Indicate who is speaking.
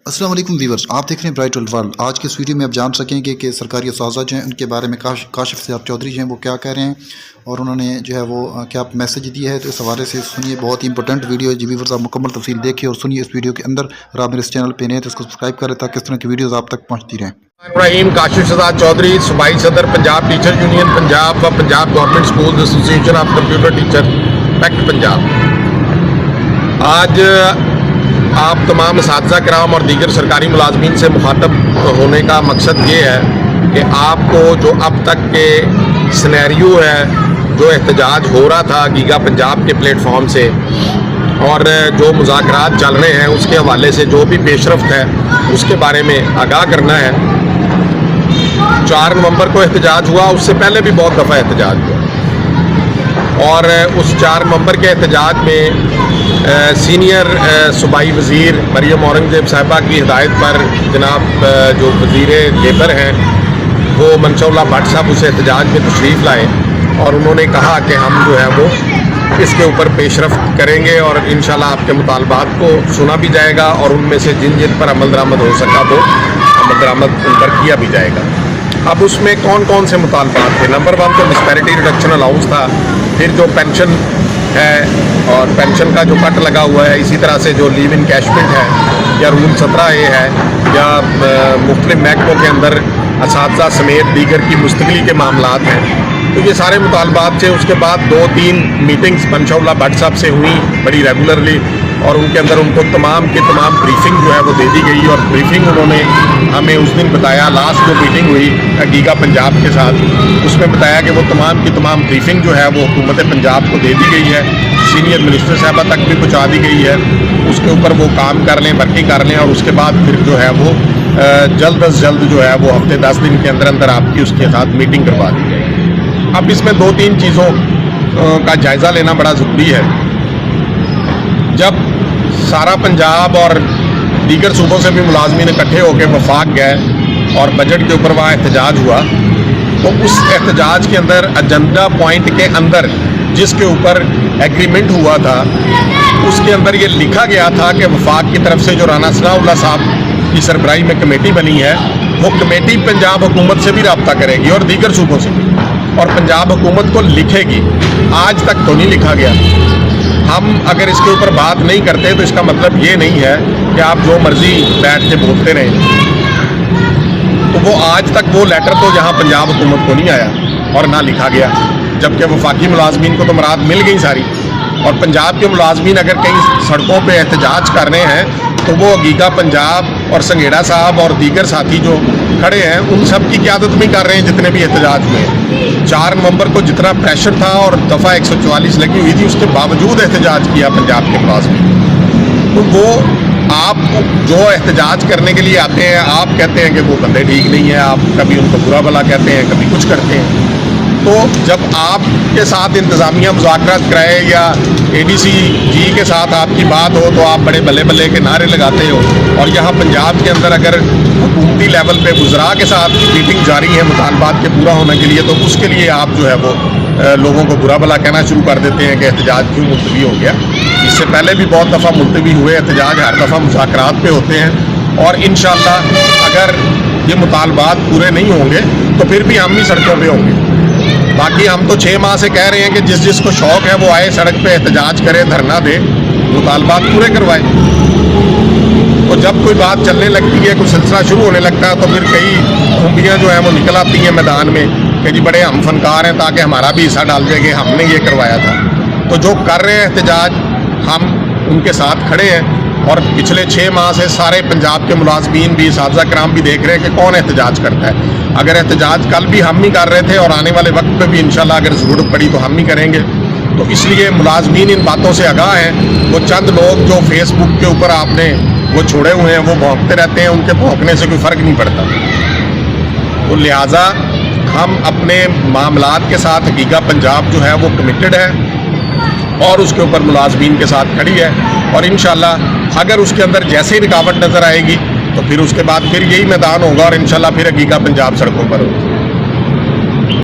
Speaker 1: السلام علیکم ویورز، آپ دیکھ رہے ہیں برائٹ ورلڈ۔ آج کے اس ویڈیو میں آپ جان سکیں گے کہ سرکاری اساتذہ جو ہیں ان کے بارے میں کاشف صاحب چودھری جو ہیں وہ کیا کہہ رہے ہیں اور انہوں نے جو ہے وہ کیا میسج دیا ہے۔ تو اس حوالے سے سنیے، بہت ہی امپورٹنٹ ویڈیو ہے جی ویورز، آپ مکمل تفصیل دیکھیں اور سنیے اس ویڈیو کے اندر۔ اور آپ میرے اس چینل پہ نئے ہیں تو اس کو سبسکرائب کریں تاکہ اس طرح کی ویڈیوز آپ تک پہنچتی رہیں۔
Speaker 2: ابراہیم کاشف شہزاد چودھری، صوبائی صدر پنجاب ٹیچر یونین پنجاب و پنجاب گورنمنٹ سکولز ایسوسی ایشن of computer teacher packet Punjab. آج آپ تمام اساتذہ کرام اور دیگر سرکاری ملازمین سے مخاطب ہونے کا مقصد یہ ہے کہ آپ کو جو اب تک کے سینیریو ہے، جو احتجاج ہو رہا تھا گیگا پنجاب کے پلیٹ فارم سے اور جو مذاکرات چل رہے ہیں اس کے حوالے سے جو بھی پیش رفت ہے اس کے بارے میں آگاہ کرنا ہے۔ 4 نومبر کو احتجاج ہوا، اس سے پہلے بھی بہت دفعہ احتجاج ہوا، اور اس 4 نومبر کے احتجاج میں سینئر صوبائی وزیر مریم اورنگزیب صاحبہ کی ہدایت پر جناب جو وزیر لیبر ہیں وہ منشا اللہ بٹ صاحب اس احتجاج میں تشریف لائے، اور انہوں نے کہا کہ ہم جو ہے وہ اس کے اوپر پیش رفت کریں گے اور انشاءاللہ آپ کے مطالبات کو سنا بھی جائے گا، اور ان میں سے جن جن پر عمل درآمد ہو سکا وہ عمل درآمد ان پر کیا بھی جائے گا۔ اب اس میں کون کون سے مطالبات تھے؟ نمبر 1 تو ڈسپیرٹی ریڈکشن الاؤنس تھا، پھر جو پینشن ہے اور پینشن کا جو کٹ لگا ہوا ہے، اسی طرح سے جو لیو انکیشمنٹ ہے یا رول 17A ہے، یا مختلف محکموں کے اندر اساتذہ سمیت دیگر کی مستقلی کے معاملات ہیں، تو یہ سارے مطالبات تھے۔ اس کے بعد 2-3 میٹنگز منشا اللہ بٹ صاحب سے ہوئی بڑی ریگولرلی، اور ان کے اندر ان کو تمام کی تمام بریفنگ جو ہے وہ دے دی گئی، اور بریفنگ انہوں نے ہمیں اس دن بتایا، لاسٹ جو میٹنگ ہوئی گیگا پنجاب کے ساتھ، اس میں بتایا کہ وہ تمام کی تمام بریفنگ جو ہے وہ حکومت پنجاب کو دے دی گئی ہے، سینئر منسٹر صاحبہ تک بھی پہنچا دی گئی ہے، اس کے اوپر وہ کام کر لیں، ورکنگ کر لیں، اور اس کے بعد پھر جو ہے وہ جلد از جلد جو ہے وہ ہفتے 10 دن کے اندر اندر آپ کی اس کے ساتھ میٹنگ کروا دی جائے گی۔ اب اس میں 2-3 چیزوں کا جائزہ لینا بڑا ضروری ہے۔ جب سارا پنجاب اور دیگر صوبوں سے بھی ملازمین اکٹھے ہو کے وفاق گئے اور بجٹ کے اوپر وہاں احتجاج ہوا، تو اس احتجاج کے اندر ایجنڈا پوائنٹ کے اندر جس کے اوپر ایگریمنٹ ہوا تھا اس کے اندر یہ لکھا گیا تھا کہ وفاق کی طرف سے جو رانا ثناء اللہ صاحب کی سربراہی میں کمیٹی بنی ہے، وہ کمیٹی پنجاب حکومت سے بھی رابطہ کرے گی اور دیگر صوبوں سے بھی، اور پنجاب حکومت کو لکھے گی۔ آج تک تو نہیں لکھا گیا۔ ہم اگر اس کے اوپر بات نہیں کرتے تو اس کا مطلب یہ نہیں ہے کہ آپ جو مرضی بیٹھ کے بولتے رہیں۔ تو وہ آج تک وہ لیٹر تو جہاں پنجاب حکومت کو نہیں آیا اور نہ لکھا گیا، جبکہ وفاقی ملازمین کو تو مراد مل گئی ساری، اور پنجاب کے ملازمین اگر کئی سڑکوں پہ احتجاج کر رہے ہیں تو وہ گیگا پنجاب اور سنگھیڑا صاحب اور دیگر ساتھی جو کھڑے ہیں ان سب کی قیادت میں کر رہے ہیں جتنے بھی احتجاج ہوئے ہیں۔ 4 نومبر کو جتنا پریشر تھا اور دفعہ 144 لگی ہوئی تھی، اس کے باوجود احتجاج کیا پنجاب کے ملازمین۔ تو وہ آپ جو احتجاج کرنے کے لیے آتے ہیں، آپ کہتے ہیں کہ وہ بندے ٹھیک نہیں ہیں، آپ کبھی ان کو برا بھلا کہتے ہیں، کبھی کچھ کرتے ہیں۔ تو جب آپ کے ساتھ انتظامیہ مذاکرات کرائے یا ADC جی کے ساتھ آپ کی بات ہو تو آپ بڑے بلے بلے کے نعرے لگاتے ہو، اور یہاں پنجاب کے اندر اگر حکومتی لیول پہ وزراء کے ساتھ میٹنگ جاری ہے مطالبات کے پورا ہونے کے لیے، تو اس کے لیے آپ جو ہے وہ لوگوں کو برا بھلا کہنا شروع کر دیتے ہیں کہ احتجاج کیوں ملتوی ہو گیا۔ اس سے پہلے بھی بہت دفعہ ملتوی ہوئے احتجاج، ہر دفعہ مذاکرات پہ ہوتے ہیں، اور انشاءاللہ اگر یہ مطالبات پورے نہیں ہوں گے تو پھر بھی ہم ہی سڑکوں پہ ہوں گے۔ باقی ہم تو 6 ماہ سے کہہ رہے ہیں کہ جس جس کو شوق ہے وہ آئے، سڑک پہ احتجاج کرے، دھرنا دے، مطالبات پورے کروائے۔ تو جب کوئی بات چلنے لگتی ہے، کوئی سلسلہ شروع ہونے لگتا ہے، تو پھر کئی خمبیاں جو ہیں وہ نکل آتی ہیں میدان میں کہ جی بڑے ہم فنکار ہیں تاکہ ہمارا بھی حصہ ڈال جائے کہ ہم نے یہ کروایا تھا۔ تو جو کر رہے ہیں احتجاج، ہم ان کے ساتھ کھڑے ہیں، اور پچھلے 6 ماہ سے سارے پنجاب کے ملازمین بھی، اساتذہ کرام بھی دیکھ رہے ہیں کہ کون احتجاج کرتا ہے۔ اگر احتجاج کل بھی ہم ہی کر رہے تھے اور آنے والے وقت پہ بھی انشاءاللہ اگر ضرورت پڑی تو ہم ہی کریں گے۔ تو اس لیے ملازمین ان باتوں سے آگاہ ہیں۔ وہ چند لوگ جو فیس بک کے اوپر آپ نے وہ چھوڑے ہوئے ہیں وہ بھونکتے رہتے ہیں، ان کے بھونکنے سے کوئی فرق نہیں پڑتا۔ تو لہٰذا ہم اپنے معاملات کے ساتھ گیگا پنجاب جو ہے وہ کمیٹڈ ہے اور اس کے اوپر ملازمین کے ساتھ کھڑی ہے، اور انشاءاللہ اگر اس کے اندر جیسے ہی رکاوٹ نظر آئے گی تو پھر اس کے بعد پھر یہی میدان ہوگا، اور انشاءاللہ پھر گیگا پنجاب سڑکوں پر ہوگا۔